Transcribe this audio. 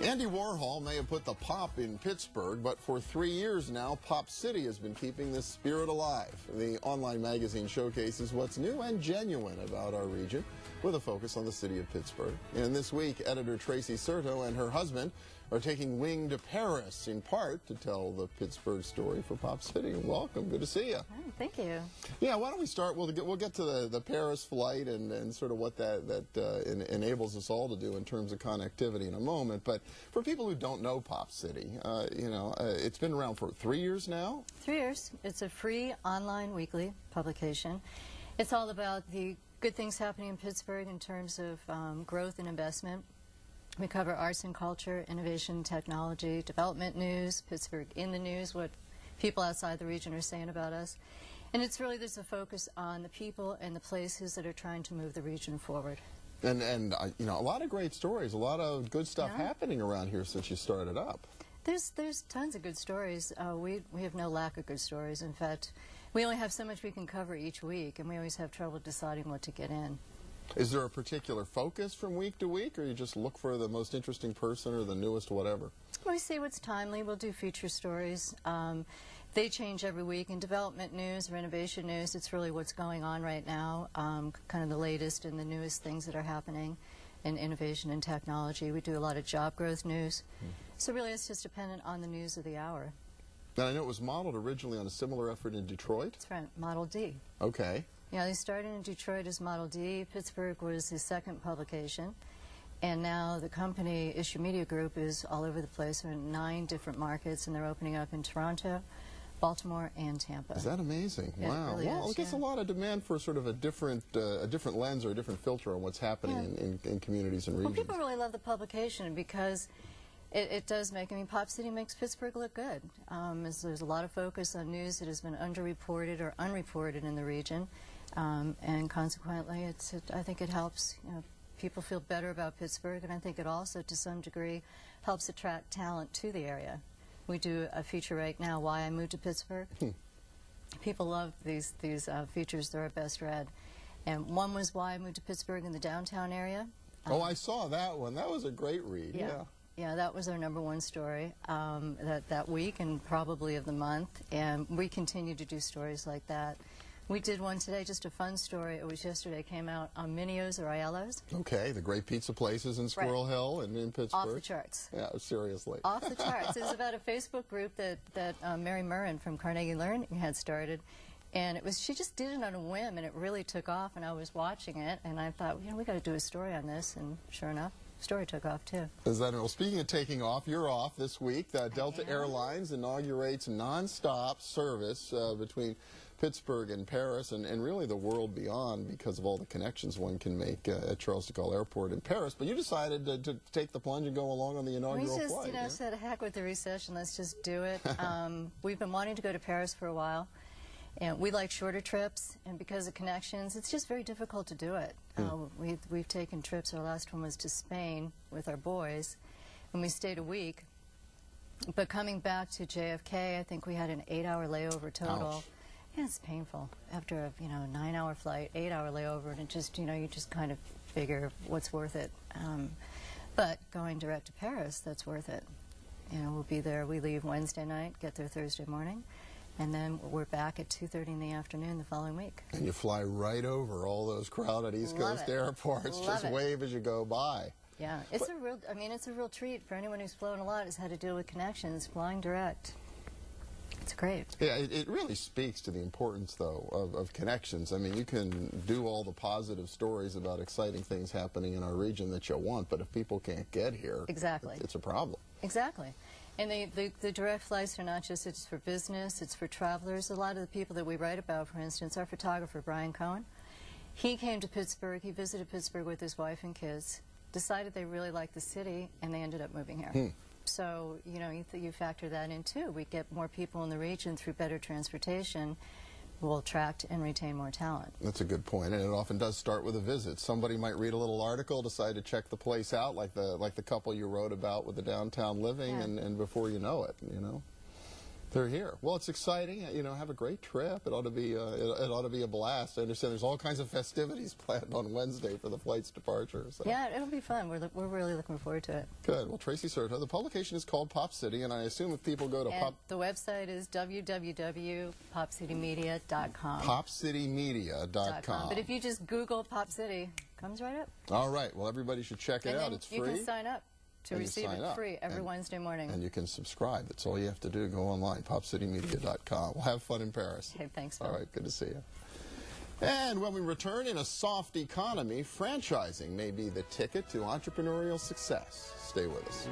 Andy Warhol may have put the pop in Pittsburgh, but for 3 years now, Pop City has been keeping this spirit alive. The online magazine showcases what's new and genuine about our region, with a focus on the city of Pittsburgh. And this week, editor Tracy Certo and her husband are taking wing to Paris, in part to tell the Pittsburgh story for Pop City. Welcome. Good to see you. Oh, thank you. Yeah, why don't we start? We'll get to the Paris flight and sort of what that enables us all to do in terms of connectivity in a moment. But for people who don't know Pop City, it's been around for 3 years now? 3 years. It's a free online weekly publication. It's all about the good things happening in Pittsburgh in terms of growth and investment. We cover arts and culture, innovation, technology, development news, Pittsburgh in the news, what people outside the region are saying about us. And it's really, there's a focus on the people and the places that are trying to move the region forward. And a lot of great stories, a lot of good stuff happening around here since you started up. There's tons of good stories. We have no lack of good stories. In fact, we only have so much we can cover each week, and we always have trouble deciding what to get in. Is there a particular focus from week to week, or you just look for the most interesting person or the newest whatever? We see what's timely. We'll do feature stories. They change every week. In development news or innovation news, it's really what's going on right now, kind of the latest and the newest things that are happening in innovation and technology. We do a lot of job growth news. So really it's just dependent on the news of the hour. And I know it was modeled originally on a similar effort in Detroit? That's right, Model D. Okay. Yeah, they started in Detroit as Model D. Pittsburgh was his second publication. And now the company, Issue Media Group, is all over the place. They're in 9 different markets, and they're opening up in Toronto, Baltimore, and Tampa. Is that amazing? Yeah, wow. It really well, is, I guess a lot of demand for sort of a different lens or a different filter on what's happening in communities and regions. Well, people really love the publication because it does make, Pop City makes Pittsburgh look good. There's a lot of focus on news that has been underreported or unreported in the region, and consequently, I think it helps people feel better about Pittsburgh, and I think it also, to some degree, helps attract talent to the area. We do a feature right now, Why I Moved to Pittsburgh. People love these features. They're our best read. And one was Why I Moved to Pittsburgh in the downtown area. Oh, I saw that one. That was a great read. Yeah, that was our #1 story that week and probably of the month. And we continue to do stories like that. We did one today, just a fun story. It was yesterday, came out on Minio's or Aiello's. Okay, the great pizza places in Squirrel Hill and in Pittsburgh. Off the charts. Yeah, seriously. Off the charts. It was about a Facebook group that Mary Murrin from Carnegie Learning had started. And she just did it on a whim, and it really took off, and I was watching it, and I thought, we got to do a story on this, and sure enough, the story took off, too. Well, speaking of taking off, you're off this week. Delta Airlines inaugurates nonstop service between Pittsburgh and Paris, and really the world beyond because of all the connections one can make at Charles de Gaulle Airport in Paris. But you decided to take the plunge and go along on the inaugural flight. We just, said, heck with the recession, let's just do it. We've been wanting to go to Paris for a while. And we like shorter trips, and because of connections, it's just very difficult to do it. We've taken trips. Our last one was to Spain with our boys, and we stayed a week. But coming back to JFK, I think we had an 8-hour layover total. Ouch. Yeah, it's painful. After a 9-hour flight, 8-hour layover, and it just you just kind of figure what's worth it. But going direct to Paris, that's worth it. We'll be there. We leave Wednesday night, get there Thursday morning. And then we're back at 2:30 in the afternoon the following week. And you fly right over all those crowded East Coast airports. Just wave as you go by. Yeah, it's a real treat for anyone who's flown a lot, has had to deal with connections, flying direct. It's great. Yeah, it really speaks to the importance, though, of connections. You can do all the positive stories about exciting things happening in our region that you want, but if people can't get here, exactly, it's a problem. Exactly. And the direct flights are not just, it's for business, it's for travelers. A lot of the people that we write about, for instance, our photographer, Brian Cohen, he came to Pittsburgh, he visited Pittsburgh with his wife and kids, decided they really liked the city, and they ended up moving here. So, you factor that in too. We get more people in the region through better transportation. We'll attract and retain more talent. That's a good point, and it often does start with a visit. Somebody might read a little article, decide to check the place out, like the couple you wrote about with the downtown living, and before you know it, They're here. Well, it's exciting. You know, have a great trip. It ought to be it ought to be a blast. I understand there's all kinds of festivities planned on Wednesday for the flight's departure. So. Yeah, it'll be fun. We're really looking forward to it. Good. Well, Tracy Certo, the publication is called Pop City, and I assume if people go to the website is www.popcitymedia.com. popcitymedia.com. But if you just Google Pop City, it comes right up. All right. Well, everybody should check it out. It's free. You can sign up to receive it free every Wednesday morning. And you can subscribe. That's all you have to do. Go online, popcitymedia.com. We'll have fun in Paris. Hey, thanks, Phil. All right, good to see you. And when we return, in a soft economy, franchising may be the ticket to entrepreneurial success. Stay with us.